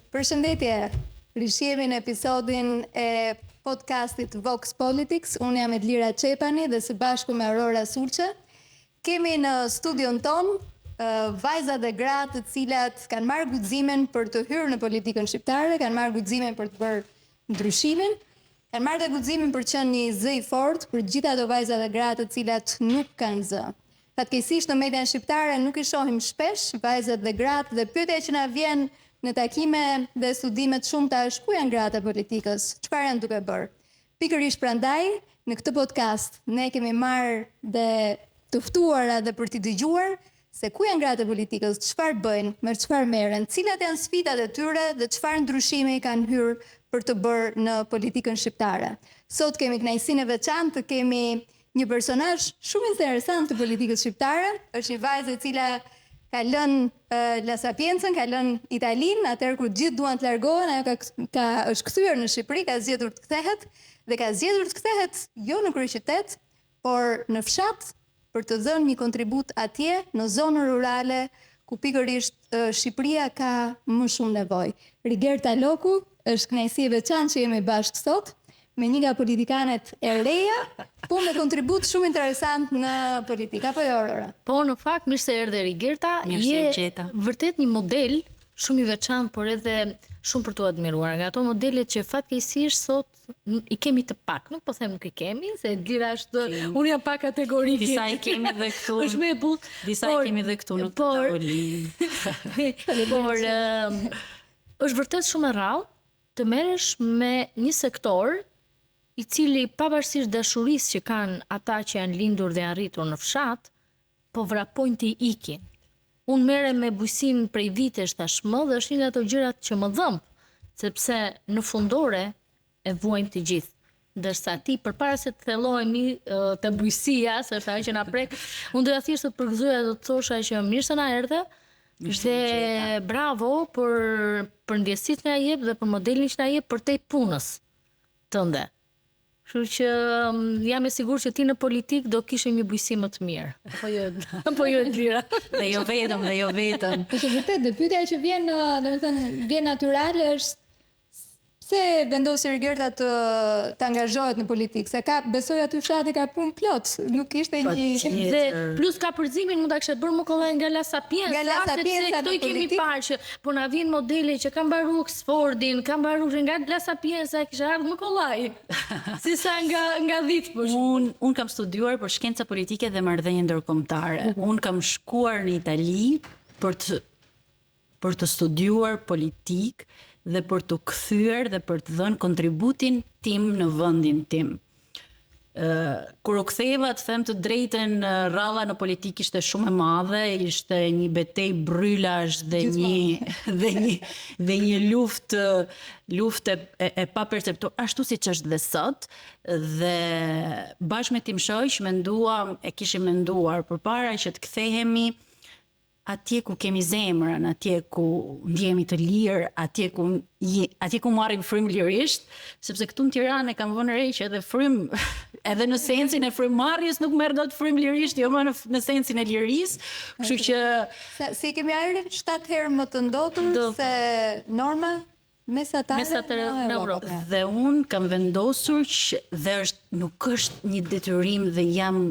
Përshëndetje, rishjemi në episodin e podcastit Vox Politics. Unë jam Edlira Çepani dhe së bashku me Aurora Sulçe. Kemi në studion ton vajza dhe gra të cilat kanë marrë guximin për të hyrë në politikën shqiptare, kanë marrë guximin për të bërë ndryshimin, kanë marrë dhe guximin për të qenë një zë i fortë për gjithë ato vajza dhe gra të cilat nuk kanë zë. Fatkeqësisht në median shqiptare nuk i shohim shpesh vajzat dhe gratë dhe pyetja që na vjen në takime dhe studime të shumta është ku janë gratë e politikës, çfarë janë duke bërë. Pikërisht prandaj në këtë podcast ne kemi marrë dhe të ftuara dhe për t'i dëgjuar se ku janë gratë e politikës, çfarë bëjnë, me çfarë merren, cilat janë sfidat e tyre dhe çfarë ndryshimi kanë hyrë për të bërë në politikën shqiptare. Sot kemi kënaqësinë e veçantë të kemi një personazh shumë interesant të politikës shqiptare, është një vajzë e cila ka lënë La Sapienza, ka lënë Italinë, atëherë kur gjithë duan të largohen, ajo është kthyer në Shqipëri, ka zgjedhur të kthehet dhe ka zgjedhur të kthehet jo në kryeqytet, por në fshat për të dhënë një kontribut atje në zonën rurale ku pikërisht Shqipëria ka më shumë nevojë. Rigerta Loku është kënaqësi e veçantë që jemi bashkë sot me një nga politikanet e reja, po me kontribut shumë interesant në politikë, apo jo Aurora? Po, në fakt, mirë se erdhe Rigerta, je vërtet një model shumë i veçantë, por edhe shumë për të admiruar. Nga ato modelet që fatkeqësisht sot i kemi të pak, nuk po them nuk i kemi, se Dira është, unë jam pak kategorike. Disa i kemi dhe këtu. Është më e butë. Disa i kemi dhe këtu në tavolinë. Por është vërtet shumë e rrallë të merresh me një sektor i cili pavarësisht dashurisë që kanë ata që janë lindur dhe arritur në fshat, po vrapojnë të ikin. Unë merrem me bujësinë prej vitesh tashmë dhe është një nga ato gjërat që më dhëmb, sepse në fundore e vuajnë të gjithë. Ndërsa ti përpara se të thellohemi te bujësia, se është ajo që na prek, unë doja thjesht të përgëzoja dhe të thosha që mirë se na erdhe. Dhe bravo për ndjesitë që na jep dhe për modelin që na jep për te punës tënde. Kështu që jam e sigurt që ti në politik do kishe një bujësi më të mirë. Apo jo Elvira. Dhe jo vetëm. Është vërtet dhe pyetja që vjen, domethënë, vjen natyrale është pse vendosi Rigerta të angazhohet në politikë? Se besoj aty fshati ka punë plot, nuk ishte një dhe plus ka përzimin mund ta kishte bërë më kollaj nga La Sapienza. Nga La Sapienza këto i kemi parë që po na vijnë modele që kanë mbaruar Oxfordin, kanë mbaruar nga La Sapienza, kishte ardhur më kollaj. Si sa nga vit po. Unë kam studiuar për shkenca politike dhe marrëdhënie ndërkombëtare. Unë kam shkuar në Itali për të studiuar politik dhe për të kthyer dhe për të dhënë kontributin tim në vendin tim. Kur u ktheva, të them të drejtën, rralla në politikë ishte shumë e madhe, ishte një betejë brylash dhe një luftë e paperceptuar, ashtu siç është dhe sot, dhe bashkë me tim shoq kishim menduar përpara që të kthehemi atje ku kemi zemrën, atje ku ndjehemi të lirë, atje ku marrim frymë lirisht, sepse këtu në Tiranë kam vënë re që edhe në sensin e frymëmarrjes nuk merr dot frymë lirisht, jo më në sensin e lirisë, kështu që si kemi ardhur 7 herë më të ndotur se norma mesatare në Europë. Dhe unë kam vendosur që nuk është një detyrim dhe jam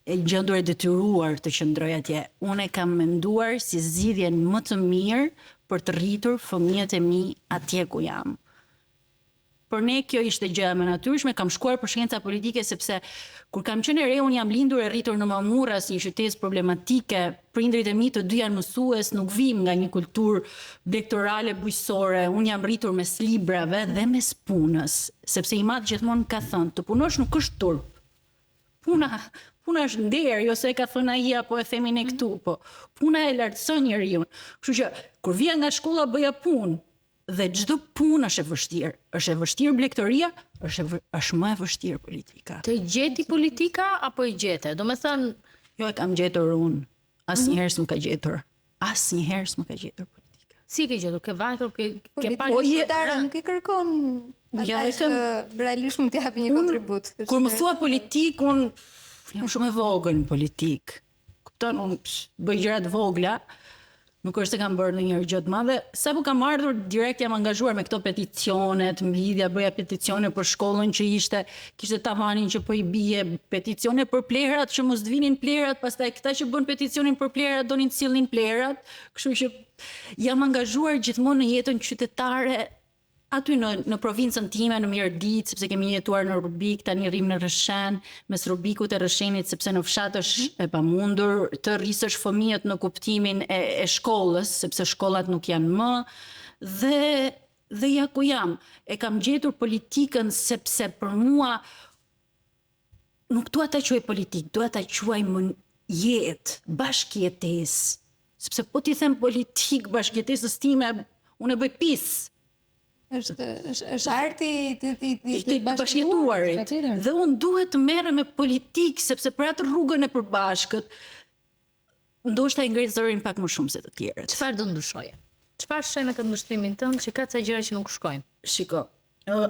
e gjendur e detyruar të qëndroj atje. Unë e kam menduar si zgjidhjen më të mirë për të rritur fëmijët e mi atje ku jam. Për ne kjo ishte gjë më natyrshme, kam shkuar për shkenca politike sepse kur kam qenë e re, unë jam lindur e rritur në Mamurras, një qytet problematike, prindrit e mi të dy janë mësues, nuk vim nga një kulturë lektorale bujqësore, unë jam rritur mes librave dhe mes punës, sepse i madh gjithmonë ka thënë, të punosh nuk është turp. Puna është nder, jo se e ka thënë ai apo e themi ne këtu, po puna e lartëson njeriu. Kështu që kur vija nga shkolla bëja punë dhe çdo punë është e vështirë. Është e vështirë blegtoria, është më e vështirë politika. Të gjeti politika apo i gjete? Domethënë, jo e kam gjetur unë. Asnjëherë s'm ka gjetur. Asnjëherë s'm ka gjetur politika. Si ke gjetur? Ke vajtur, ke pa shqiptare nuk i kërkon. Ja, realisht mund të japi një kontribut. Kur më thua politik, unë jam shumë e vogël në politik. Kupton, unë bëj gjëra të vogla, Nuk është se kam bërë ndonjëherë gjë të madhe, sapo kam ardhur direkt jam angazhuar me këto peticionet, mblidhja, bëja peticione për shkollën që kishte tavanin që po I bie, peticione për plerat që mos të vinin plerat, pastaj këta që bën peticionin për plerat donin të sillnin plerat, kështu që jam angazhuar gjithmonë në jetën qytetare aty në provincën time, në Mirdit, sepse kemi jetuar në Rubik, tani rrim në Rëshen, mes Rubikut e Rëshenit, sepse në fshat është e pamundur të rrisësh fëmijët në kuptimin e shkollës, sepse shkollat nuk janë më, dhe ja ku jam. E kam gjetur politikën sepse për mua nuk dua ta quaj politik, dua ta quaj jetë, bashkëjetesë. Sepse po t'i them politik bashkëjetesës time, unë e bëj pis. është arti të bashkëtuarit. Dhe unë duhet të merrem me politikë, sepse për atë rrugën e përbashkët, ndoshta I ngrit zërin pak më shumë se të tjerët. Çfarë do ndryshoje? Çfarë sheh në këtë mbështrimin tënd që ka ca gjëra që nuk shkojnë? Shiko,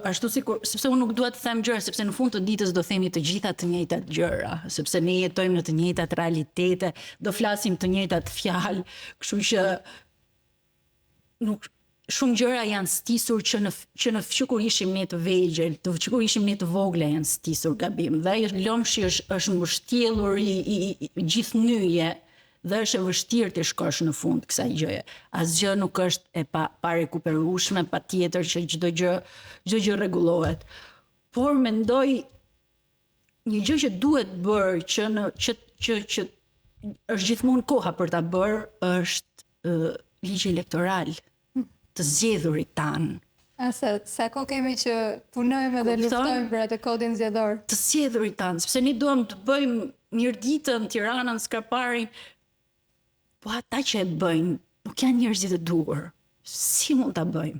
ashtu sepse unë nuk dua të them gjëra, sepse në fund të ditës do themi të gjitha të njëjtat gjëra, sepse ne jetojmë në të njëjtat realitete, do flasim të njëjtat fjalë, kështu që nuk shumë gjëra janë stisur që në kur ishim ne të vegjël, që kur ishim ne të vogla janë stisur gabim. Dhe lomshi është mbështjellur I gjithnyje dhe është e vështirë të shkosh në fund kësaj gjëje. Asgjë nuk është e pa rekuperueshme, patjetër që çdo gjë rregullohet. Por mendoj një gjë që duhet bërë që është gjithmonë koha për ta bërë është ligji elektoral. Të zgjedhurit tanë. Sa kohë kemi që punojmë dhe luftojmë për atë kodin zgjedhor. Të zgjedhurit tanë, sepse ne duam të bëjmë Mirditën, Tiranën, Skarparin, po ata që e bëjnë, nuk janë njerëzit e duhur. Si mund ta bëjmë?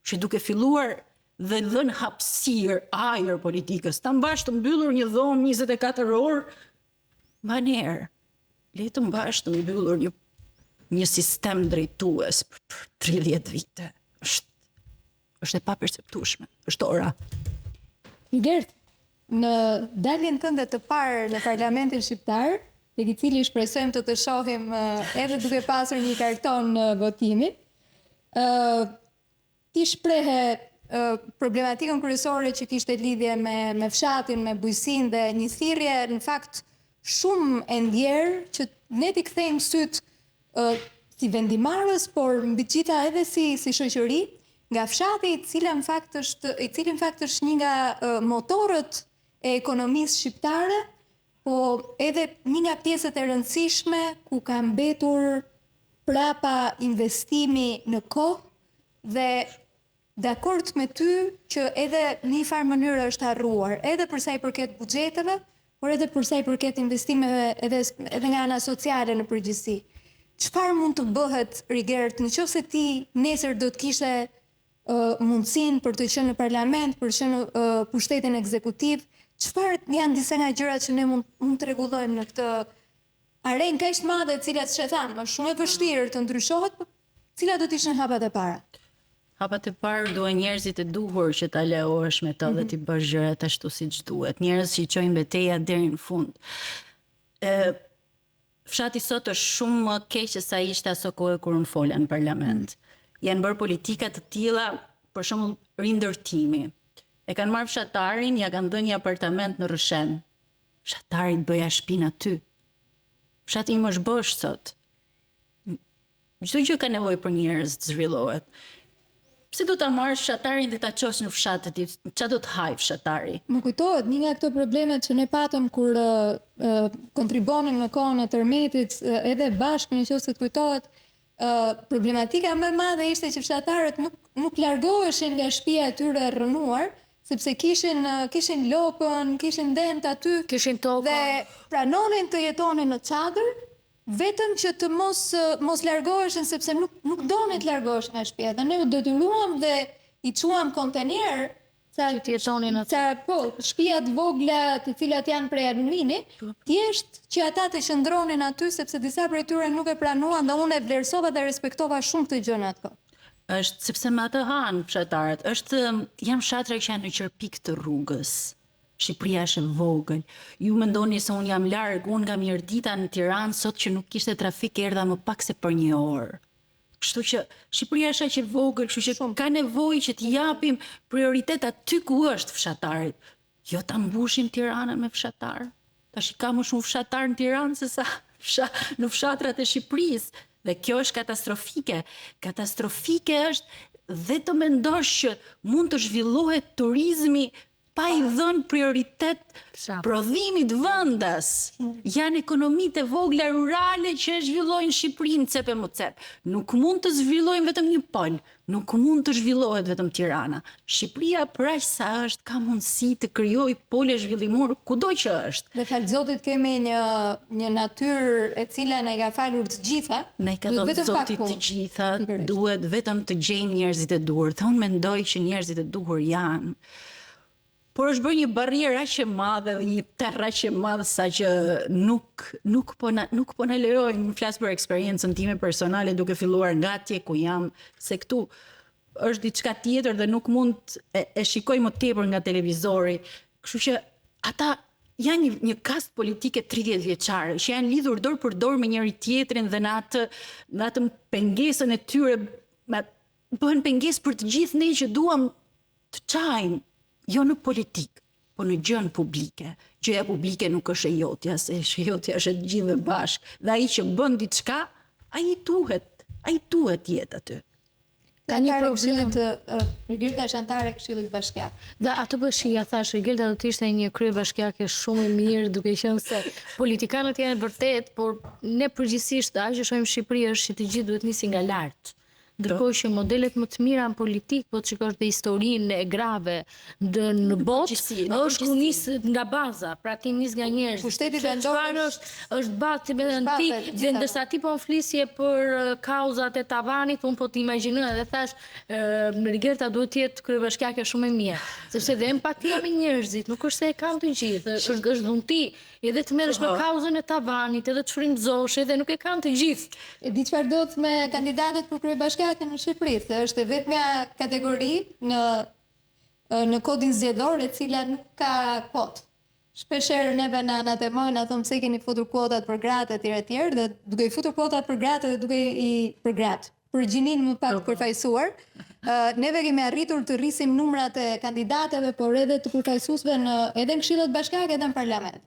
Që duke filluar dhe dhënë hapësirë, ajër politikës, ta mbash të mbyllur një dhomë 24 orë, manerë, le të mbash të mbyllur një sistem drejtues për 30 vite. Është e paperceptueshme, është ora. Gert, në daljen tënde të parë në Parlamentin Shqiptar, tek I cili shpresojmë të shohim edhe duke pasur një karton votimi, ti shprehe problematikën kryesore që kishte lidhje me fshatin, me bujqësinë dhe një thirrje në fakt shumë e ndjerë që ne t'i kthejmë syt si vendimarrës, por mbi të gjitha edhe si shoqëri, nga fshati I cili në fakt është një nga motorët e ekonomisë shqiptare, po edhe një nga pjesët e rëndësishme ku ka mbetur prapa investimi në kohë dhe dakord me ty që edhe në një farë mënyrë është harruar, edhe për sa I përket buxheteve, por edhe për sa I përket investimeve edhe nga ana sociale në përgjithësi. Çfarë mund të bëhet, Rigert, nëse ti nesër do të kishe mundësinë për të qenë në parlament, për të qenë në pushtetin ekzekutiv, çfarë janë disa nga gjërat që ne mund të rregullojmë në këtë arenë kaq të madhe, e cila që thamë, është shumë e vështirë të ndryshohet, cilat do të ishin hapat e para? Hapat e parë duhen njerëzit e duhur që ta lejohesh me të dhe t'i bësh gjërat ashtu siç duhet. Njerëz që çojnë betejë deri në fund. Fshati sot është shumë më keq se sa ishte aso kohë kur unë fola në parlament. Janë bërë politika të tilla, për shembull rindërtimi. E kanë marrë fshatarin, ja kanë dhënë një apartament në Rëshen. Fshatarit bëja shtëpinë aty. Fshati im është bosh sot. Çdo gjë ka nevojë për njerëz të zhvillohet. Pse do ta marrësh fshatarin dhe ta çosh në fshat të tij? Çfarë do të haj fshatari? Më kujtohet një nga këto problemet që ne patëm kur kontribonim në kohën e tërmetit, edhe bashkë nëse të kujtohet, problematika më e madhe ishte që fshatarët nuk largoheshin nga shtëpia e tyre e rrënuar, sepse kishin lopën, kishin dent aty, kishin tokë dhe pranonin të jetonin në çadër, vetëm që të mos largoheshin, sepse nuk donin të largoheshin nga shtëpia. Dhe ne u detyruam dhe I çuam kontener që të jetonin aty. Shtëpia të vogla, të cilat janë prej alumini, thjesht që ata të qëndronin aty, sepse disa prej tyre nuk e pranuan dhe unë e vlerësova dhe respektova shumë këtë gjë në atë kohë. Është sepse me atë hanë fshatarët, janë fshatra që janë në qërpik të rrugës. Shqipëria është e vogël. Ju mendoni se unë jam larg, unë nga Mirdita në Tiranë sot që nuk kishte trafik erdha më pak se për 1 orë. Kështu që Shqipëria është aq e vogël, kështu që ka nevojë që t'i japim prioritet aty ku është fshatarit. Jo ta mbushim Tiranën me fshatar. Tash ka më shumë fshatar në Tiranë se sa në fshatrat e Shqipërisë. Dhe kjo është katastrofike. Katastrofike është dhe të mendosh që mund të zhvillohet turizmi pa i dhënë prioritet prodhimit vendas. Janë ekonomitë e vogla rurale që e zhvillojnë Shqipërinë cep e më cep. Nuk mund të zhvillojnë vetëm një pol, nuk mund të zhvillohet vetëm Tirana. Shqipëria për aq sa është ka mundësi të krijojë pole zhvillimor kudo që është. Dhe falë Zotit kemi një natyrë e cila na i ka falur të gjitha. Ne ka dhënë Zoti të gjitha, duhet vetëm të gjejmë njerëzit e duhur. Dhe unë mendoj që njerëzit e duhur janë. Por është bërë një barrierë aq e madhe dhe një terr aq e madh sa që nuk po na lejojnë, në flas për eksperiencën time personale duke filluar nga atje ku jam, se këtu është diçka tjetër dhe nuk mund e shikoj më tepër nga televizori. Kështu që ata janë një kast politike 30 vjeçare që janë lidhur dorë për dorë me njëri tjetrin dhe në atë pengesën e tyre bëhen pengesë për të gjithë ne që duam të çajmë. Jo në politik, po në gjën publike. Gjëja publike nuk është e jotja, se e jotja është e gjithë bashkë. Dhe ai që bën diçka, ai duhet jetë aty. Ka një problem të Rigilda është antare e Këshillit Bashkiak. Dhe atë që ja thash, Rigilda do të ishte një kryebashkiake shumë e mirë, duke qenë se politikanët janë vërtet, por ne përgjithsisht aq që shohim Shqipëri është që të gjithë duhet nisi nga lart. Ndërkohë që modelet më të mira në politikë, po të shikosh dhe historinë e grave në botë, është ku nis nga baza, pra ti nis nga njerëz. Pushteti vendor është bazë me antik, dhe ndërsa ti po flisje për kauzat e tavanit, unë po të imagjinoj dhe thash, Rigilda duhet të jetë kryebashkiake shumë e mirë, sepse dhe empatia me njerëzit nuk është se e kanë të gjithë, është dhunti, edhe të merresh me kauzën e tavanit, edhe të frymëzosh, edhe nuk e kanë të gjithë. E di çfarë do të me kandidatët për kryebashkiake në Shqipëri, se është e vetmja kategori në kodin zgjedhor e cila nuk ka kvot. Shpeshherë neve na temojnë, na thonë se keni futur kvotat për gratë etj, dhe duke i futur kvotat për gratë dhe duke i për gratë, për gjinin më pak përfaqësuar, neve kemi arritur të rrisim numrat e kandidatëve, por edhe të përfaqësuesve edhe në Këshillet Bashkiake edhe në parlament.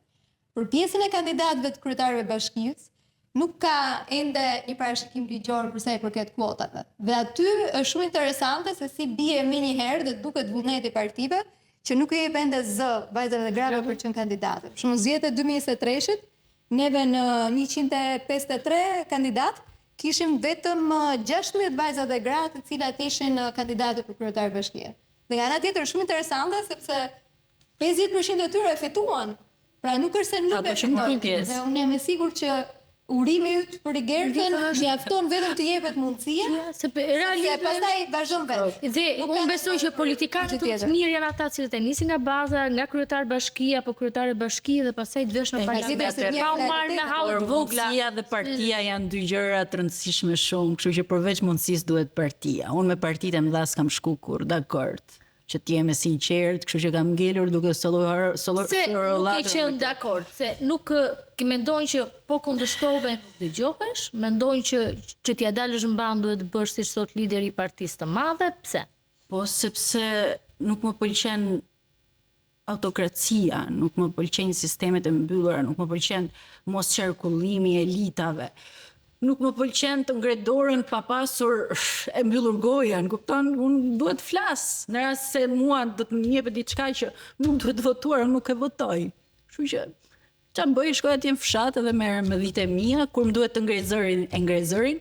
Për pjesën e kandidatëve të kryetarëve bashkisë, nuk ka ende një parashikim ligjor për sa i përket kvotave. Dhe aty është shumë interesante se si bie më një herë dhe duket vullneti i partive që nuk i jep ende zë vajzave dhe grave për të qenë kandidatë. Për shembull, zgjedhjet e 2023-shit, neve në 153 kandidat kishim vetëm 16 vajza dhe gra të cilat ishin kandidatë për kryetar bashkie. Dhe nga ana tjetër shumë interesante sepse 50% e tyre fituan. Pra nuk është se nuk e fitojnë. Dhe unë jam e sigurt që urimi yt për Rigerdën mjafton vetëm të jepet mundësia, se realisht pastaj vazhdon vetë. Dhe unë besoj që politikanët të mirë janë ata që të nisin nga baza, nga kryetar bashki apo kryetare bashki dhe pastaj të vesh në parlament. Pa u marrë në hall të vogla. Mundësia dhe partia janë dy gjëra të rëndësishme shumë, kështu që përveç mundësisë duhet partia. Unë me partitë e mëdha s'kam shku kur, dakord. Që t'jeme sinqert, kështu që kam ngelur duke soluar se nuk e qenë dakord, se nuk mendojnë që po kundërshtove dëgjohesh, mendojnë që t'ja dalësh mban duhet të bësh siç thot lideri i partisë të madhe, pse? Po sepse nuk më pëlqen autokracia, nuk më pëlqen sistemet e mbyllura, nuk më pëlqen mos qarkullimi i elitave. Nuk më pëlqen të ngre dorën pa pasur e mbyllur goja, në kupton, unë duhet flas, në rast se mua do të më jepet diçka që nuk duhet votuar, unë nuk e votoj. Kështu që çfarë bëj, shkoj atje në fshat edhe merrem me dhitë mia, kur më duhet të ngrej zërin, e ngrej zërin.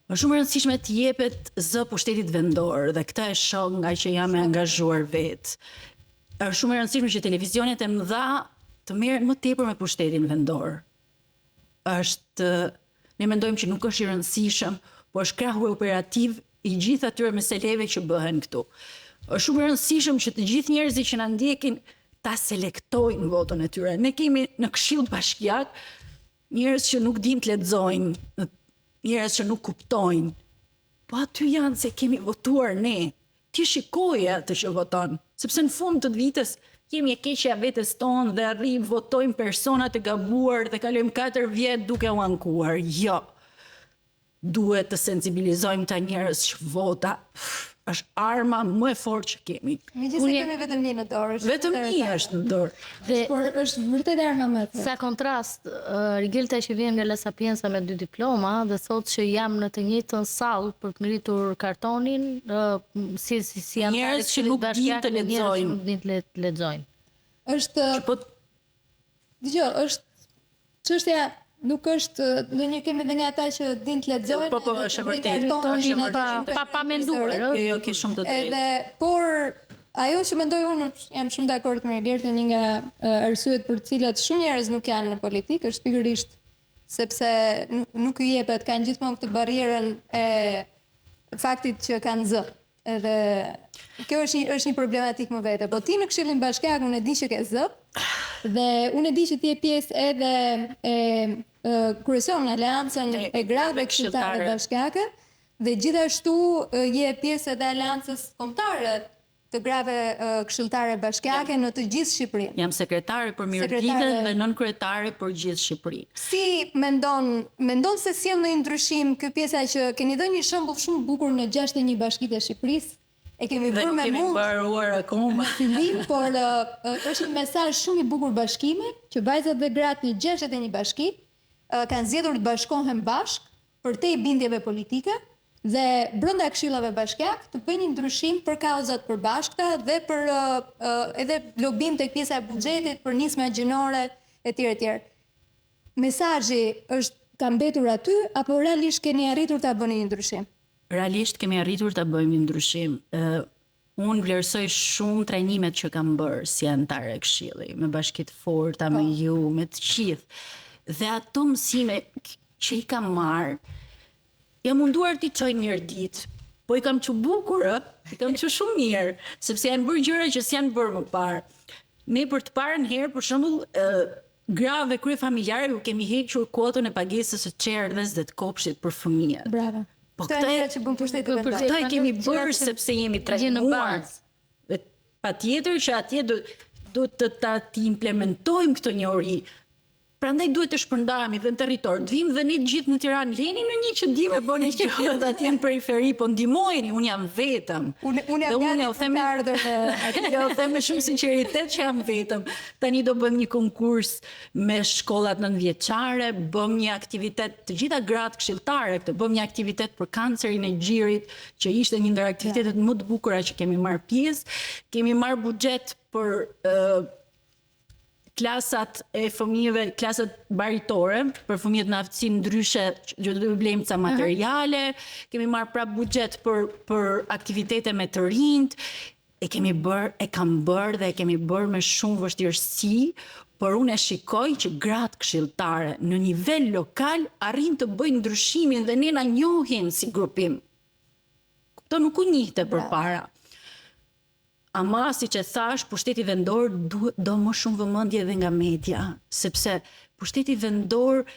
Është shumë e rëndësishme të jepet zë pushtetit vendor dhe këtë e shoh nga që jam e angazhuar vetë. Është shumë e rëndësishme që televizionet e mëdha të merren më tepër me pushtetin vendor. Ne mendojmë që nuk është i rëndësishëm, po është krahu operativ i gjithë atyre meseleve që bëhen këtu. Është shumë i rëndësishëm që të gjithë njerëzit që na ndjekin ta selektojnë votën e tyre. Ne kemi në Këshill Bashkiak njerëz që nuk dinë të lexojnë, njerëz që nuk kuptojnë. Po aty janë se kemi votuar ne. Ti shikoje atë që voton, sepse në fund të vitës kemi e keqja vetes tonë dhe arrim votojmë persona të gabuar dhe kalojmë 4 vjet duke u ankuar. Jo. Duhet të sensibilizojmë ta njerëz që vota është arma më e fortë që kemi. Megjithëse kemi vetëm një në dorë. Vetëm një është në dorë. Por është vërtet arma më e fortë. Sa kontrast, Rigelta që vjen nga La Sapienza me 2 diploma dhe thotë që jam në të njëjtën sallë për të ngritur kartonin, si janë njerëz që nuk dinë të lexojnë. Nuk dinë të lexojnë. Është dëgjoj, është çështja nuk është, ndonjë kemi edhe nga ata që dinë të lexojnë. Po, është e vërtetë. Pa menduar, Jo, ke shumë të drejtë. Edhe por ajo që mendoj unë, jam shumë dakord me Rigeltën, një nga arsyet për të cilat shumë njerëz nuk janë në politikë është pikërisht sepse nuk i jepet, kanë gjithmonë këtë barrierën e faktit që kanë zë. Edhe kjo është një problematik më vete. Po ti në Këshillin Bashkiak unë e di që ke zë dhe unë e di që ti je pjesë edhe kryeson në aleancën e grave këshilltare bashkiake dhe gjithashtu je pjesë edhe aleancës kombëtare të grave këshilltare bashkiake në të gjithë Shqipërinë. Jam sekretare për Mirëditën dhe nënkryetare për gjithë Shqipërinë. Si mendon se sjell ndonjë ndryshim ky pjesa që keni dhënë një shembull shumë bukur në 61 bashkitë e Shqipërisë? E kemi bërë me mund. Mbaruar akoma. Por është një mesazh shumë i bukur bashkimi që vajzat dhe gratë në 61 bashki kanë zgjedhur të bashkohen bashk për te bindjeve politike dhe brenda këshillave bashkiak të bëjnë një ndryshim për kauzat përbashkëta dhe për edhe lobim tek pjesa e buxhetit për nisma gjinore etj etj. Mesazhi ka mbetur aty apo realisht keni arritur ta bëni një ndryshim? Realisht kemi arritur ta bëjmë një ndryshim. Unë vlerësoj shumë trajnimet që kam bërë si anëtare e këshillit, me bashkitë forta, me ju, me të gjithë. Dhe ato mësime që i kam marrë, jam munduar t'i çoj Mirëditë, po i kam që bukur, i kam që shumë mirë, sepse janë bërë gjëra që s'janë bërë më parë. Ne për të parën herë, për shembull, grave kryefamiljare ju kemi hequr kuotën e pagesës së çerdhes dhe të kopshtit për fëmijët. Bravo. Po këto e kemi bërë sepse jemi trajnuar. Dhe patjetër që atje do të implementojmë këtë njohuri. Prandaj duhet të shpërndahemi dhe në territor. Të vim dhe ne gjithë në Tiranë, leni në një që dimë bëni gjëra atje në periferi, po ndihmojeni, unë jam vetëm. Unë jam them me shumë sinqeritet që jam vetëm. Tani do bëjmë një konkurs me shkollat 9-vjeçare, bëjmë një aktivitet të gjitha gratë këshilltare, bëjmë një aktivitet për kancerin e gjirit, që ishte një ndër aktivitetet më të bukura që kemi marrë pjesë. Kemi marrë buxhet për klasat e fëmijëve, klasat baritore, për fëmijët në aftësi ndryshe që do të blejmë ca materiale, kemi marrë prap buxhet për aktivitete me të rinjt, e kam bërë dhe e kemi bërë me shumë vështirësi, por unë e shikoj që gratë këshilltare në nivel lokal arrin të bëjnë ndryshimin dhe ne na njohin si grupim. Këto nuk u njihte përpara. Ama, si që thash, pushteti vendor do më shumë vëmendje dhe nga media, sepse pushteti vendor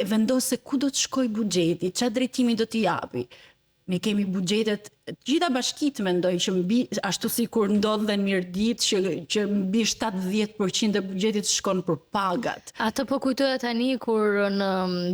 vendos se ku do të shkoj buxheti, çfarë drejtimi do t'i japi. Ne kemi buxhetet, gjitha bashkitë mendoj që mbi ashtu sikur ndodh dhe në Mirëditë që mbi 70% e buxhetit shkon për pagat. Atë po kujtoja tani kur në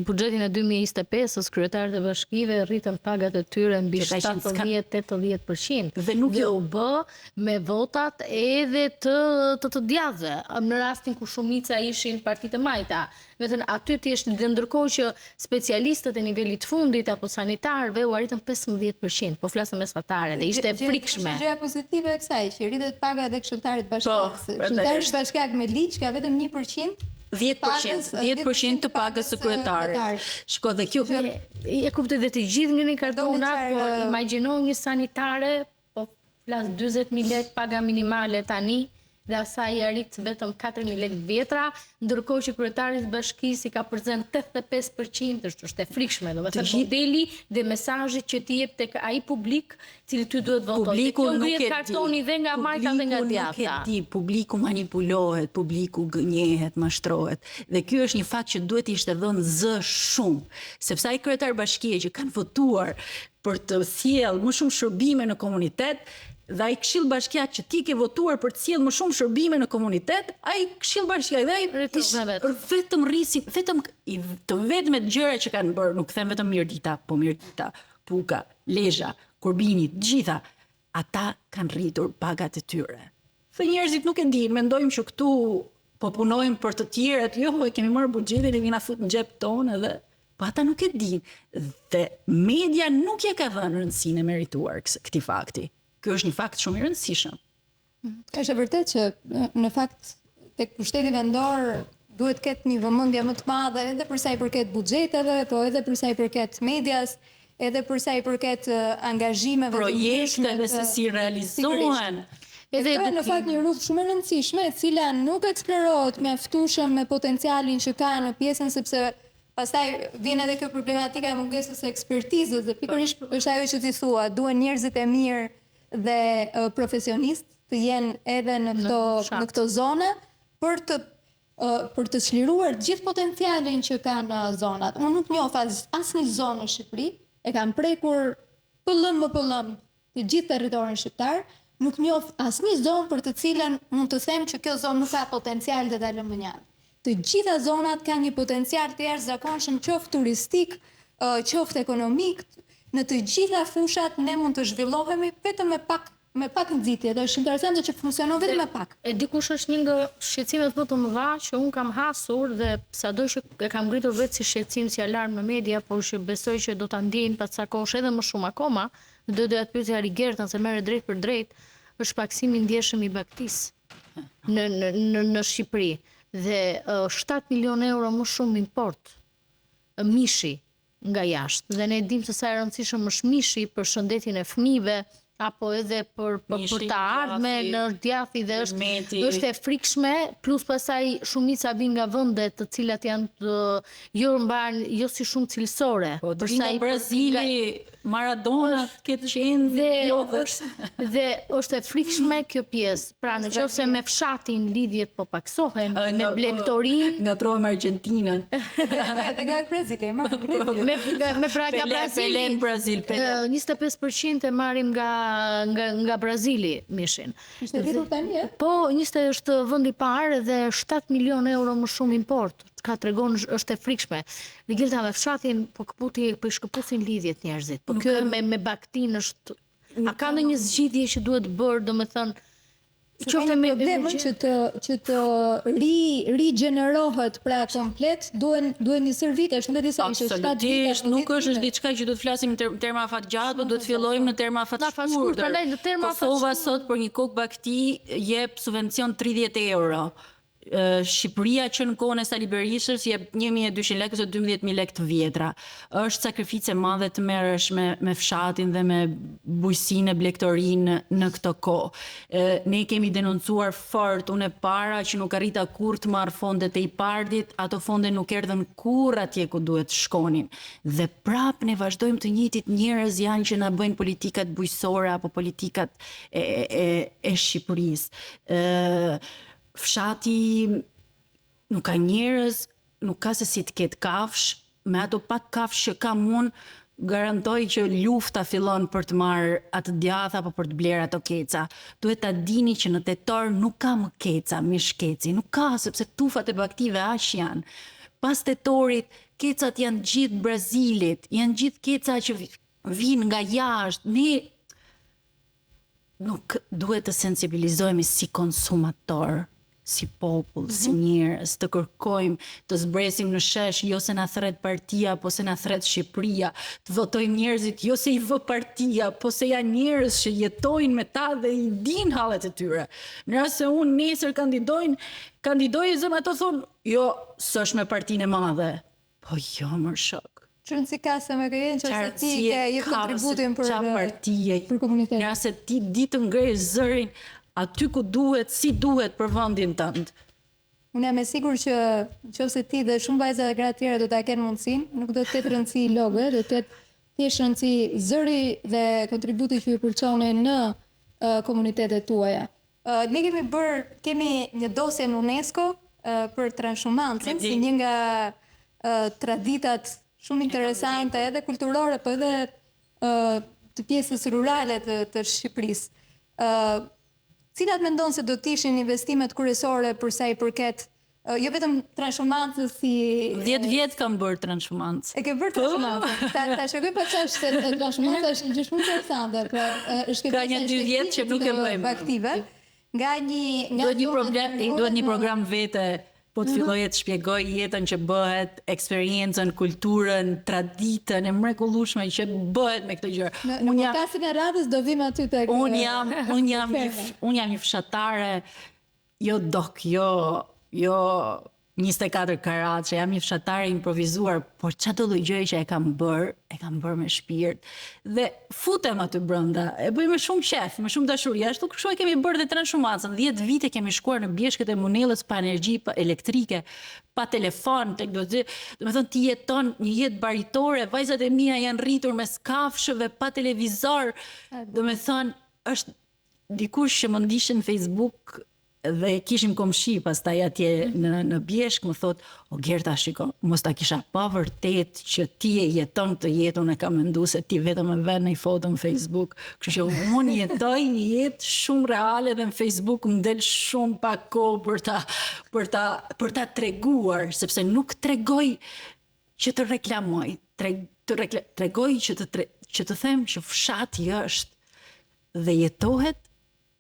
buxhetin e 2025-s kryetarët e bashkive rritën pagat e tyre mbi 70-80%. Dhe nuk u bë me votat edhe të djadhëve, në rastin ku shumica ishin partitë e majta. Vetëm aty thjesht dhe ndërkohë që specialistët e nivelit fundit apo sanitarëve u arritën 15%, po flasëm mesatare dhe ishte frikshme. Gjëja pozitive e kësaj që rritet paga dhe këshilltarit bashkiak. Këshilltarit bashkiak me ligj ka vetëm 1%. 10% të pagës së kryetarit. Shko dhe kjo e kuptoj dhe të gjithë ngrini kartonat, po imagjino një sanitare, po flas 40.000 lekë paga minimale tani. Dhe asaj arrit vetëm 4.000 lekë vjetra, ndërkohë që kryetari i bashkisë ka përzent 85%, është e frikshme, domethënë modeli dhe mesazhi që ti jep tek ai publik, cili ty duhet votojë. Publiku nuk e kartoni dhe nga majta dhe nga djatha. Publiku manipulohet, publiku gënjehet, mashtrohet. Dhe ky është një fakt që duhet ishte dhënë zë shumë, sepse ai kryetar bashkie që kanë votuar për të sjellë më shumë shërbime në komunitet, dhe ai këshill bashkiak që ti ke votuar për të sjellë më shumë shërbime në komunitet, ai këshill bashkiak dhe ai vetëm rrisi, vetëm të vetmet gjëra që kanë bërë, nuk them vetëm Mirdita, po Mirdita, Puka, Lezha, Korbini, të gjitha, ata kanë rritur pagat e tyre. Dhe njerëzit nuk e dinë, mendojmë që këtu po punojmë për të tjerët, jo, e kemi marrë buxhetin e vina fut në xhep tonë edhe po ata nuk e dinë. Dhe media nuk ja ka dhënë rëndësinë e merituar këtij fakti. Ky është një fakt shumë i rëndësishëm. Është vërtet që në fakt tek pushteti vendor duhet të ketë një vëmendje më të madhe edhe për sa i përket buxheteve, po edhe për sa i përket medias, edhe për sa i përket angazhimeve, projekteve se si realizohen. Edhe në fakt një rrugë shumë e rëndësishme, e cila nuk eksplorohet mjaftueshëm me potencialin që ka në pjesën, sepse pastaj vjen edhe kjo problematika e mungesës së ekspertizës, dhe pikërisht është ajo që ti thua, duhen njerëzit e mirë dhe profesionistë të jenë edhe në këto zona për të çliruar gjithë potencialin që kanë zonat. Unë nuk njoh asnjë zonë në Shqipëri, e kam prekur pëllëm të gjithë territorin shqiptar, nuk njoh asnjë zonë për të cilën mund të them që kjo zonë nuk ka potencial të dalë më lart. Të gjitha zonat kanë një potencial të jashtëzakonshëm, qoftë turistik, qoftë ekonomik, në të gjitha fushat ne mund të zhvillohemi vetëm me pak nxitje. Dhe është interesante që funksionon vetëm me pak. E dikush është një nga shqetësimet më të mëdha që un kam hasur dhe sado që e kam ngritur vetë si shqetësim, si alarm në media, por që besoj që do ta ndjejnë pas sa kohësh edhe më shumë akoma, do të pyetja Rigertën se merret drejt për drejt, është paksimi i ndjeshëm i baktisë në Shqipëri. Dhe 7 milion euro më shumë import mishi nga jashtë. Dhe ne dimë se sa e rëndësishëm është mishi për shëndetin e fëmijëve, apo edhe për të ardhme në djathi, dhe është e frikshme, plus pasaj shumica vijnë nga vende të cilat janë jo si shumë cilësore. Po të vinë nga Brazili, Maradona, këtë qenë dhe është e frikshme kjo pjesë. Pra në qoftë se me fshatin lidhjet po paksohen, me blegtorin, nga trojmë Argentinën. Edhe nga Brazili, me pra nga Brazil, 25% e marrim nga Brazili mishin. Ishte rritur tani, Po, është vendi i parë dhe 7 milion euro më shumë import. Ka tregon është e frikshme. Rigelta me fshatin po shkëputin lidhjet njerëzit. Po kjo me baktin është, a ka ndonjë zgjidhje që duhet bërë, domethënë qoftë me që të rigjenerohet pra komplet, duhen një vite, është në disa ishte 7 vite. Absolutisht, nuk është diçka që do të flasim në terma afat gjatë, por do të fillojmë në terma afat shkurtër. Kosova sot për një kokë bakti jep subvencion 30 euro. Shqipëria që në kohën e Sali Berishës jep 1.200 lekë ose 12.000 lekë të vjetra. Është sakrificë e madhe të merresh me fshatin dhe me bujësinë e blegtorinë në këtë kohë. Ne kemi denoncuar fort, unë e para që nuk arrita kurrë të marr fondet e IPARD-it, ato fonde nuk erdhën kurrë atje ku duhet të shkonin. Dhe prap ne vazhdojmë të njëjtit njerëz janë që na bëjnë politikat bujësore apo politikat e Shqipërisë. Fshati nuk ka njerëz, nuk ka se si të ketë kafsh, me ato pak kafsh që kam unë, garantoj që lufta fillon për të marrë atë djath apo për të blerë ato keca. Duhet ta dini që në tetor nuk ka më keca, mish keci, nuk ka, sepse tufat e baktive aq janë. Pas tetorit, kecat janë gjithë Brazilit, janë gjithë keca që vinë nga jashtë. Ne nuk duhet të sensibilizohemi si konsumator, si popull, si njerëz, të kërkojmë të zbresim në shesh, jo se na thret partia, po se na thret Shqipëria, të votojmë njerëzit, jo se i vë partia, po se janë njerëz që jetojnë me ta dhe i din hallet e tyre. Në rast se unë nesër kandidoj zëm ato thonë, jo, s'është me partinë e madhe. Po jo, më shok. Qënë si ka se me këjenë që se ti ke jetë kontributin për komunitetin. Nga se ti ditë ngrej zërin, aty ku duhet, si duhet për vendin tënd. Unë jam e sigur që nëse ti dhe shumë vajza dhe gra tjera do ta kenë mundësinë, nuk do të ketë rëndësi loge, do të ketë rëndësi zëri dhe kontributi që ju përçoni në komunitetet tuaja. Ne kemi një dosje në UNESCO për transhumancën, si një nga traditat shumë interesante edhe kulturore, po edhe të pjesës rurale të Shqipërisë. Cilat mendon se do të ishin investimet kryesore për sa i përket jo vetëm transhumancës si 10 vjet kam bërë transhumancë. e ke bërë transhumancë. Ta shkoj pa çfarë është transhumanca, është gjë shumë interesante. Pra, është Ka një 2 vjet që nuk e bëjmë. Aktive. Nga Duhet një program vete, po të filloj të shpjegoj jetën që bëhet, eksperiencën, kulturën, traditën e mrekullueshme që bëhet me këtë gjë. Në podcastin e radhës do vim aty tek Unë jam një fshatare, jo dok, jo 24 karat, që jam një fshatare improvizuar, por çdo lloj gjëje që e kam bërë me shpirt. Dhe futem aty brenda, e bëj me shumë qef, me shumë dashuri. Ashtu kështu e kemi bërë dhe transhumancën. 10 vite kemi shkuar në bjeshkët e Munellës pa energji, pa elektrike, pa telefon, domethënë ti jeton një jetë baritore, vajzat e mia janë rritur me skafshëve, pa televizor. Domethënë është dikush që më ndishte në Facebook dhe kishim komshi pastaj atje në bjeshk, më thot, o Gerta, shiko, mos ta kisha pa vërtet që ti e jeton këtë jetë, unë e kam menduar se ti vetëm e vën në foto në Facebook, kështu që unë jetoj një jetë shumë reale dhe në Facebook më del shumë pak kohë për ta treguar, sepse nuk tregoj që të reklamoj, tregoj që të them që fshati është dhe jetohet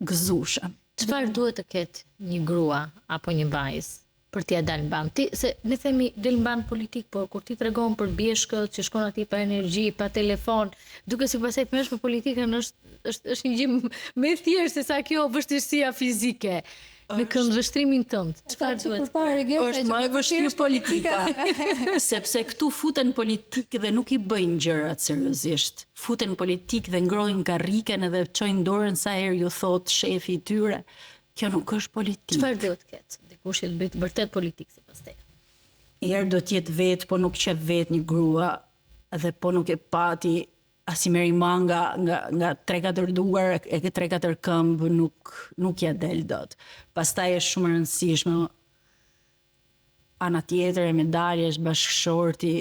gëzueshëm. Çfarë duhet të ketë një grua apo një vajzë për t'ia dalë mban? Se ne themi del mban politik, por kur ti tregon për bjeshkët që shkon aty pa energji, pa telefon, duke si pasaj të merresh me politikën është një gjë më e thjeshtë se sa kjo vështirësia fizike. Me këndvështrimin tënd. Çfarë duhet? Është më e vështirë politika. Sepse këtu futen politikë dhe nuk i bëjnë gjërat seriozisht. Futen politikë dhe ngrohin karriken edhe çojnë dorën sa herë ju thot shefi i tyre. Kjo nuk është politikë. Çfarë duhet të ketë? Dikush që bëj vërtet politikë sipas teje. Herë do të jetë vetë, po nuk qef vetë një grua dhe po nuk e pati asi meri manga nga 3-4 duar, e ke 3-4 këmbë nuk ja del dot. Pastaj është shumë e rëndësishme ana tjetër e medaljes, bashkëshorti,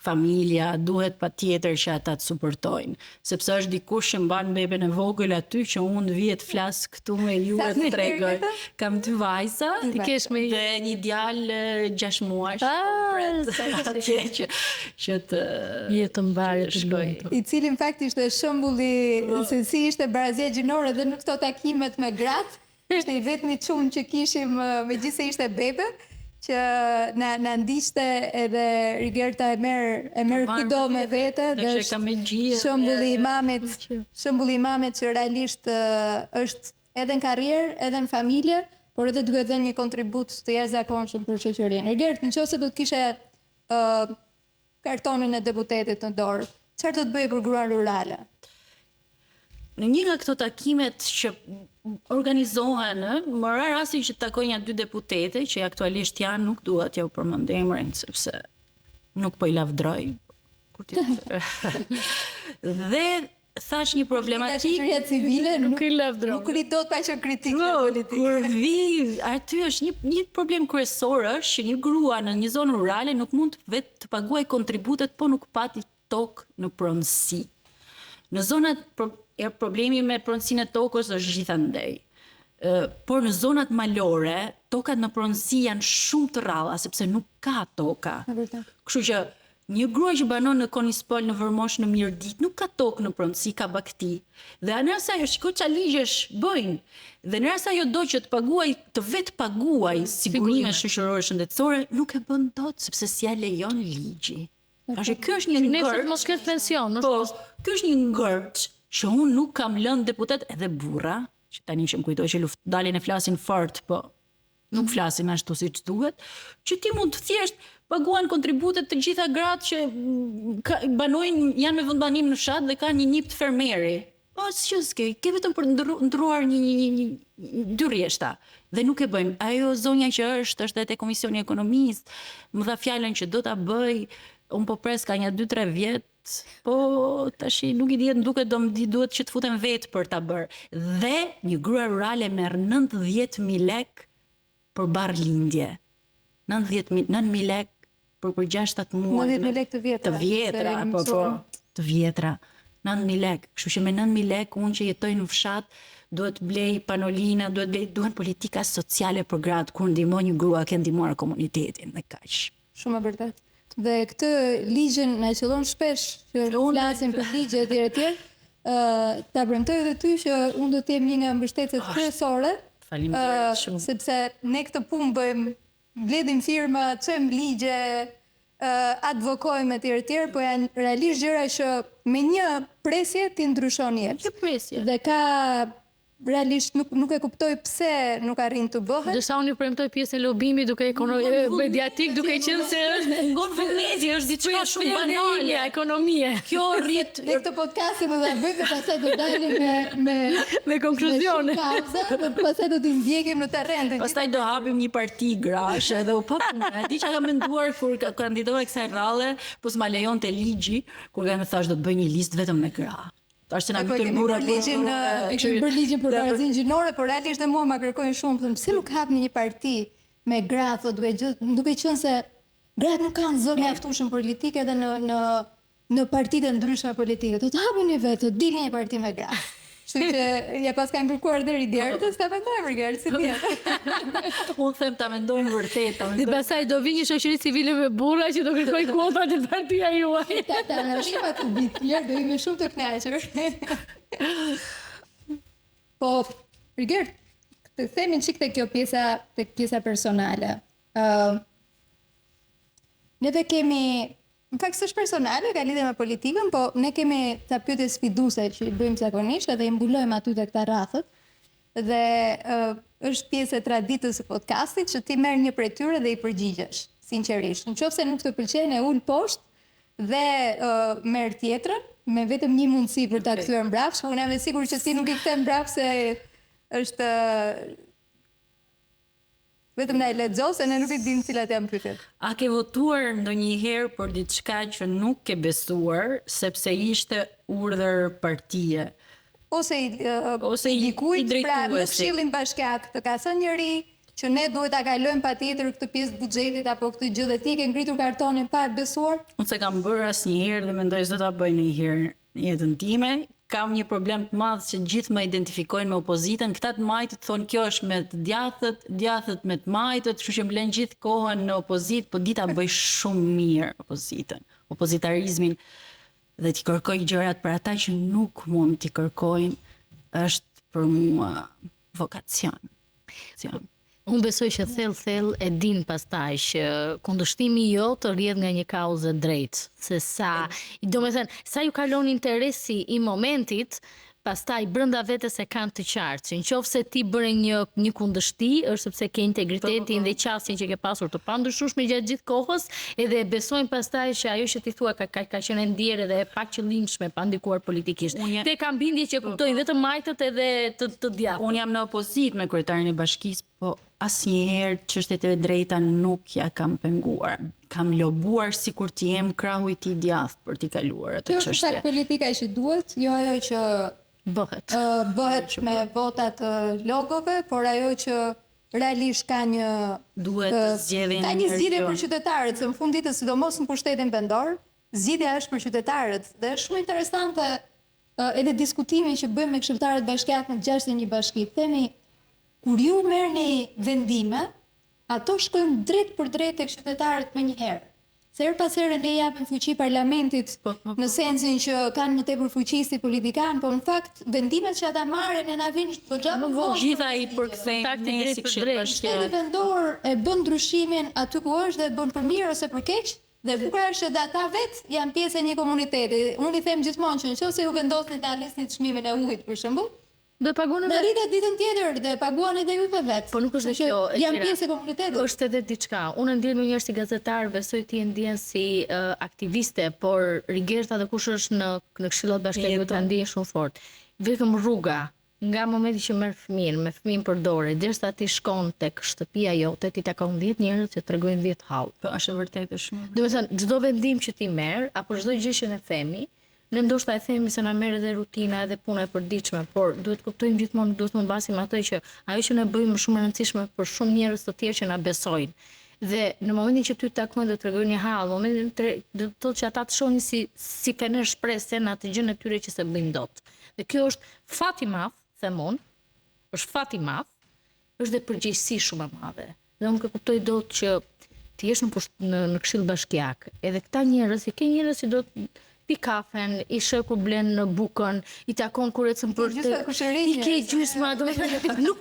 familja, duhet patjetër që ata të suportojnë, sepse është dikush që mban beben e vogël aty që unë vihet flas këtu me ju e të tregoj. Kam 2 vajza, Ti kesh me dhe një djalë 6 muaj. Atje që të jetë mbarë të shkoj. I cili në fakt ishte shembulli se si ishte barazia gjinore dhe në këto takimet me gratë, ishte i vetmi çun që kishim megjithëse ishte bebe, që na ndiqte edhe Rigerta e merr kudo me vete dhe shembulli i mamit që realisht është edhe në karrierë, edhe në familje, por edhe duhet dhënë një kontribut të jashtëzakonshëm për shoqërinë. Rigert, nëse do të kishe kartonin e deputetit në dorë, çfarë do të bëje për gruan rurale? Në një nga këto takimet që organizohen, më ra rasti që takoj një 2 deputete që aktualisht janë, nuk dua t'ja u përmend emrin sepse nuk po i lavdroj. Dhe thash një problematikë. Shoqëria civile nuk i lavdron. Nuk i dot pa qenë kritikë politikë. Kur vi, aty është një problem kryesor është që një grua në një zonë rurale nuk mund vetë të paguaj kontributet, po nuk pati tokë në pronësi. Në zonat problemi me pronësinë e tokës është gjithandej. Por në zonat malore, tokat në pronësi janë shumë të rralla sepse nuk ka toka. Kështu që një grua që banon në Konispol, në Vërmosh, në Mirdit, nuk ka tokë në pronësi, ka bakti. Dhe në rast ajo shiko çfarë ligjesh bëjnë. Dhe në rast ajo do që të paguaj, të vetë paguaj sigurime shoqërore shëndetësore, nuk e bën dot sepse s'ja lejon ligji. Tash ky është një ngërç. Mos ketë pension, po, ky është një ngërç që unë nuk kam lënë deputet edhe burra, që tani që më kujtoj që dalin e flasin fort, po nuk flasin ashtu siç duhet, që ti mund të thjesht paguan kontributet të gjitha gratë që banojnë, janë me vendbanim në fshat dhe kanë një njip të fermeri. Po, që s'ke, ke vetëm për ndruar një 2 rrjeshta. Dhe nuk e bëjmë. Ajo zonja që është edhe te Komisioni i Ekonomisë, më dha fjalën që do ta bëj, unë po pres ka një 2-3 vjet, po tashi nuk i dihet, duket duhet që të futem vetë për ta bërë. Dhe një grua rurale merr 90.000 lek për bar lindje. 9.000 lek për 6-7 muaj. 90.000 lek të vjetra. Të vjetra, po, të vjetra. 9.000 lek. Kështu që me 9.000 lek unë që jetoj në fshat duhet blej panolina, duhen politika sociale për gratë, kur ndihmon një grua ke ndihmuar komunitetin dhe kaq. Shumë e vërtet. Dhe këtë ligjin na qellon shpesh që flasim për ligje etj. Ta premtoj edhe ty që unë do të jem një nga mbështetësit kryesore. Faleminderit shumë. Sepse ne këtë punë bëjmë, mbledhim firma, çojmë ligje, advokojmë etj, po janë realisht gjëra që me një presje ti ndryshon jetën. Që presje. Dhe ka realisht nuk e kuptoj pse nuk arrin të bëhet. Dërsa unë i premtoj pjesën e lobimit duke mediatik, duke qenë se Ngon vullneti është diçka shumë banale, ekonomie. Kjo rrit Ne këtë podcastin do ta bëjmë dhe pastaj do dalim Me konkluzione. Pastaj do t'i ndjekim në terren. Pastaj do hapim një parti grash edhe u e di çka kam menduar kur kandidova kësaj rralle, po s'ma lejonte ligji, kur kanë thashë do të bëj një listë vetëm me gra. Tash se na mbytën burrat ligjin, e kemi bërë ligjin për barazinë gjinore, por realisht dhe mua ma kërkojnë shumë, thënë pse nuk hapni një parti me gra, thotë duke qenë se gratë nuk kanë zë mjaftueshëm politike edhe në partitë ndryshme politike. Do të hapini vetë, dilni një parti me gra. Kështu që ja pas kam kërkuar deri deri, s'ka mendoj për gjerë, si tjetër. Unë them ta mendojmë vërtet. Dhe pastaj do vi një shoqëri civile me burra që do kërkoj kuotat e partia juaj. Ta rrima të ditë, do jemi shumë të kënaqur. Po, Rigert, të themin çik tek kjo pjesa personale. Ne dhe kemi, në fakt s'është personale, ka lidhje me politikën, po ne kemi ca pyetje sfiduese që i bëjmë zakonisht edhe i mbulojmë aty te këta rrafët. Dhe është pjesë e traditës së podcastit që ti merr një prej tyre dhe i përgjigjesh, sinqerisht. Nëse nuk të pëlqen e ul poshtë dhe merr tjetrën me vetëm një mundësi për ta kthyer mbrapsht, unë jam e sigurt që ti nuk i kthen mbrapsht se është vetëm na e lexo se ne nuk e dimë cilat janë pyetjet. A ke votuar ndonjëherë për diçka që nuk ke besuar sepse ishte urdhër partie? Ose i dikujt, pra në Këshillin Bashkiak të ka thënë njëri që ne duhet ta kalojmë patjetër këtë pjesë buxhetit apo këtë gjë dhe ti ke ngritur kartonin pa besuar? Unë se kam bërë asnjëherë dhe mendoj se do ta bëj ndonjëherë në jetën time. Kam një problem të madh që gjithë më identifikojnë me opozitën. Këta të majtët thonë kjo është me të djathët me të majtët, kështu që mblen gjithë kohën në opozitë, po dita bëj shumë mirë opozitën, opozitarizmin dhe t'i kërkoj gjërat për ata që nuk mund t'i kërkojnë është për mua vokacion. Unë besoj që thellë e din pastaj që kundërshtimi jo të rrjedh nga një kauzë drejt, se sa ju kalon interesi i momentit, pastaj brenda vetes e kanë të qartë. Që nëse ti bëre një kundërshti, është sepse ke integritetin dhe qasjen që ke pasur të pandryshueshme gjatë gjithë kohës, edhe e besojnë pastaj që ajo që ti thua ka qenë ndjerë dhe pak qëllimshme, pa ndikuar politikisht. Te kam bindje që kuptojnë vetëm majtët edhe të djathtë. Unë jam në opozit me kryetarin e bashkisë, po asnjëherë çështjet e drejta nuk ja kam penguar. Kam lobuar sikur të jem krahu i tij djathtë për t'i kaluar atë çështje. Kjo është politika që duhet, jo ajo që bëhet me votat logove, por ajo që realisht ka një duhet zgjedhjen ka një zgjidhje për qytetarët, se në fund ditës sidomos në pushtetin vendor, zgjidhja është për qytetarët dhe është shumë interesante edhe diskutimi që bëjmë me këshilltarët bashkiak në 61 bashki. Themi kur ju merrni vendime, ato shkojnë drejt për drejt tek qytetarët më njëherë. Se her pas here ne japim fuqi parlamentit në sensin që kanë më tepër fuqi si politikan, por në fakt vendimet që ata marrin e na vijnë goxha më vonë. Gjitha i përkthejnë ne si këshill Shteti vendor e bën ndryshimin aty ku është dhe e bën për mirë ose për keq, dhe bukur është që ata vetë janë pjesë e një komuniteti. Unë i them gjithmonë që nëse ju vendosni ta lisni çmimin e ujit për shembull, do paguani vetë. Rritet ditën tjetër dhe paguani edhe ju vetë. Po nuk është kjo. Janë pjesë e komunitetit. Është edhe diçka. Unë ndjen me njerëz si gazetar, besoj ti e ndjen si aktiviste, por Rigerta dhe kush është në Këshillat Bashkiake ta ndjen shumë fort. Vetëm rruga, nga momenti që merr fëmijën, me fëmijën për dorë, derisa ti shkon tek shtëpia jote, ti takon 10 njerëz që tregojnë 10 hall. Po është vërtet shumë. Do të thënë çdo vendim që ti merr apo çdo gjë që ne themi, ne ndoshta e themi se na merr edhe rutina edhe puna e përditshme, por duhet kuptojmë gjithmonë, duhet të mbasim atë që ajo që ne bëjmë është shumë e rëndësishme për shumë njerëz të tjerë që na besojnë. Dhe në momentin që ty të takojnë dhe të tregojnë një hall, në momentin do të thotë që ata të shohin si fener shpresë në atë gjën e tyre që se bëjnë dot. Dhe kjo është fat i madh, them unë, është fat i madh, është dhe përgjegjësi shumë e madhe. Dhe unë kuptoj dot që ti jesh në Këshill Bashkiak, edhe këta njerëz, ke njerëz që do të pi kafen, i shë kur blen në bukën, i takon kur ecën për të... I ke gjysma, do me thënë, nuk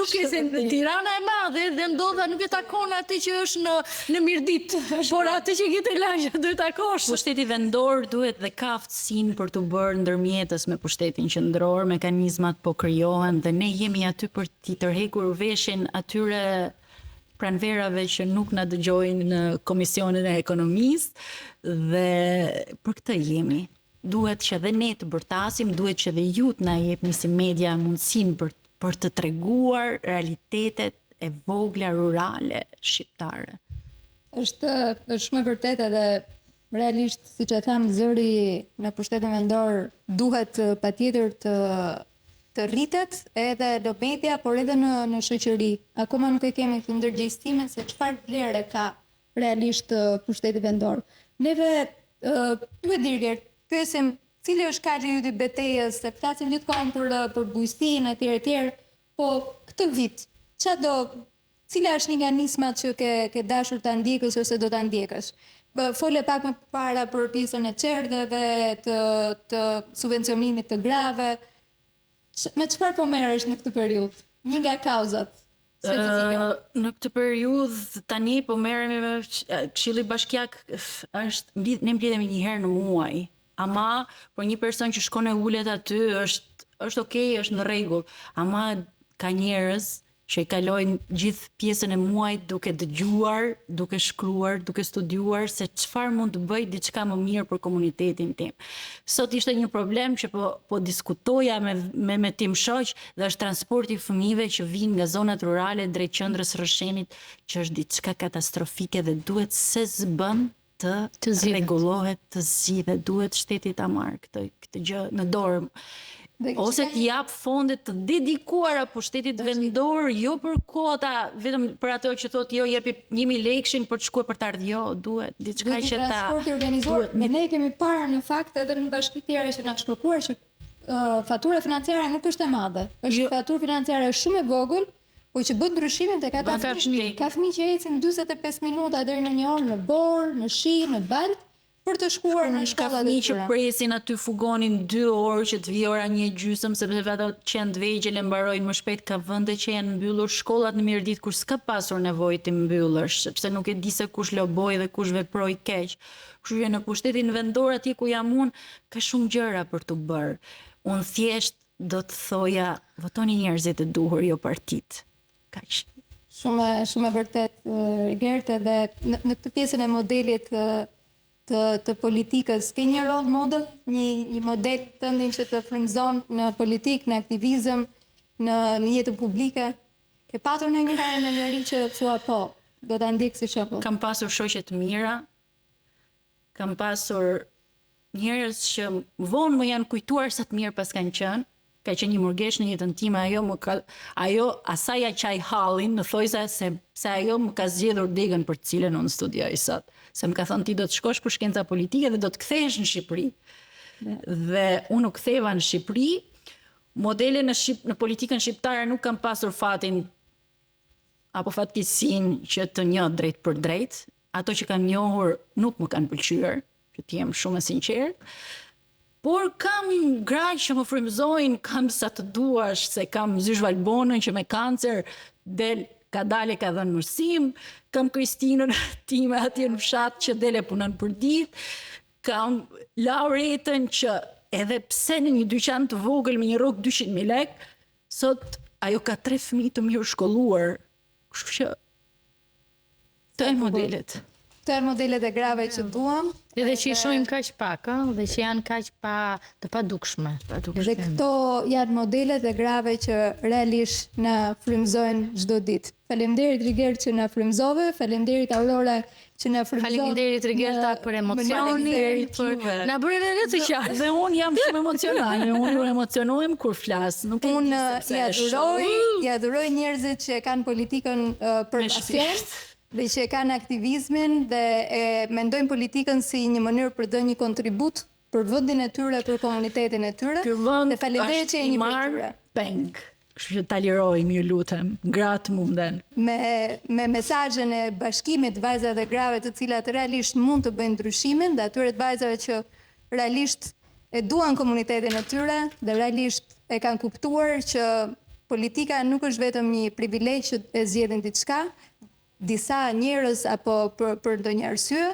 ke se Tirana e madhe dhe ndodha nuk e takon atë që është në Mirdit, por atë që ke të lagja do e takosh. Pushteti vendor duhet dhe ka aftësinë për të bërë ndërmjetës me pushtetin qendror, mekanizmat po krijohen dhe ne jemi aty për t'i tërhekur veshin atyre pranverave që nuk na dëgjojnë në Komisionin e Ekonomisë dhe për këtë jemi. Duhet që dhe ne të bërtasim, duhet që dhe ju të na jepni si media mundësinë për të treguar realitetet e vogla rurale shqiptare. Është shumë e vërtetë edhe realisht, siç e tham, zëri në pushtetin vendor duhet patjetër të rritet edhe në media, por edhe në shoqëri. Akoma nuk e kemi të ndërgjegjësimin se çfarë vlere ka realisht pushteti vendor. Neve, duhet dirë, pyesim cili është kalli yt i betejës, se flasim gjithë kohën për bujqësinë etj, po këtë vit, cila është një nga nismat që ke dashur ta ndjekësh ose do ta ndjekësh? Fole pak më para për pjesën e çerdheve, të subvencionimit të grave. Me çfarë po merresh në këtë periudhë? Një nga kauzat. Në këtë periudhë tani po merremi me Këshilli Bashkiak, ne mbledhemi një herë në muaj. Ama për një person që shkon e ulet aty është okay, është në rregull. Ama ka njerëz që i kalojnë gjithë pjesën e muajit duke dëgjuar, duke shkruar, duke studiuar se çfarë mund të bëj diçka më mirë për komunitetin tim. Sot ishte një problem që po diskutoja me tim shoq dhe është transporti i fëmijëve që vinë nga zonat rurale drejt qendrës Rrëshenit, që është diçka katastrofike dhe duhet se s'bën të rregullohet, të zgjidhet, duhet shteti ta marrë këtë gjë në dorë. Ose të jap fonde të dedikuara pushtetit vendor, jo për kota, vetëm për ato që thotë jo jepi 1.000 lekëshin për të shkuar për të ardhur, jo, duhet diçka që ta transporti organizuar. Ne kemi parë në fakt edhe në bashkëtirë që na shkruar që fatura financiare nuk është e madhe. Është faturë financiare shumë e vogël, po që bën ndryshimin tek ata fëmijë. Ka fëmijë që ecin 45 minuta deri në 1 orë në borë, në shi, në balë, për të shkuar në shkollat e tyre. Që presin aty fugonin 2 orë që të vijë ora 1:30 sepse ato qend vegjël e mbarojnë më shpejt, ka vende që janë mbyllur shkollat në Mirdit kur s'ka pasur nevojë të mbyllësh, sepse nuk e di se kush loboi dhe kush veproi keq. Kështu që në pushtetin vendor atje ku jam unë ka shumë gjëra për të bërë. Unë thjesht do të thoja votoni njerëzit e duhur, jo partit. Kaq. Shumë e vërtet, Gerte, dhe në këtë pjesën e modelit të politikës, ke një role model, një model tëndin që të frymëzon në politik, në aktivizëm, në jetën publike? Ke patur në një herë në njëri që thua po, do ta ndjek si shembull? Kam pasur shoqe të mira, kam pasur njerëz që vonë më janë kujtuar sa të mirë pas kanë qenë. Ka qenë një murgesh në jetën time, asaj ja qaj hallin në thojza se ajo më ka zgjedhur degën për të cilën unë studioj sot. Se më ka thënë ti do të shkosh për shkenca politike dhe do të kthehesh në Shqipëri. Dhe unë u ktheva në Shqipëri, modele në politikën shqiptare nuk kam pasur fatin apo fatkeqësinë që të njoh drejt për drejt. Ato që kam njohur nuk më kanë pëlqyer, që të jem shumë e sinqert. Por kam gra që më frymëzojnë, kam sa të duash, se kam Zysh Valbonën që me kancer ka dhënë mësim, kam Kristinën time atje në fshat që dele punon për ditë, kam Lauretën që edhe pse në një dyqan të vogël me një rrogë 200.000 lekë, sot ajo ka 3 fëmijë të mirë shkolluar. Kështu që të e modelet. Të modelet e grave që duam. Edhe që i shohim kaq pak, dhe që janë kaq të padukshme. Dhe këto janë modelet e grave që realisht na frymëzojnë çdo ditë. Faleminderit Riger që na frymëzove, faleminderit Aurora që na frymëzon. Faleminderit Rigerta për emocionin, na bëre ne të qartë. Dhe unë jam shumë emocionale, unë emocionohem kur flas. Unë i adhuroj njerëzit që kanë politikën për pasion, dhe që kanë aktivizmin dhe mendojnë politikën si një mënyrë për të dhënë një kontribut për vendin e tyre, për komunitetin e tyre. Ky vend është i marrë peng. Kështu që ta lirojmë, ju lutem, gratë munden. Me mesazhen e bashkimit vajzave dhe grave të cilat realisht mund të bëjnë ndryshimin, dhe atyre të vajzave që realisht e duan komunitetin e tyre dhe realisht e kanë kuptuar që politika nuk është vetëm një privilegj që e zgjedhin diçka, disa njerëz apo për ndonjë arsye,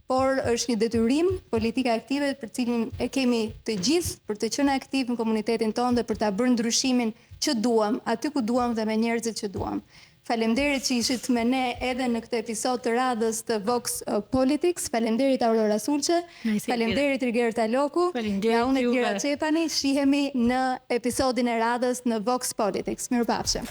por është një detyrim politika aktive për cilin e kemi të gjithë për të qenë aktiv në komunitetin tonë dhe për ta bërë ndryshimin që duam, aty ku duam dhe me njerëzit që duam. Faleminderit që ishit me ne edhe në këtë episod të radhës të Vox Politics. Faleminderit Aurora Sulçe. Faleminderit Rigerta Loku. Ja unë Elvira Çepani, shihemi në episodin e radhës në Vox Politics. Mirupafshim.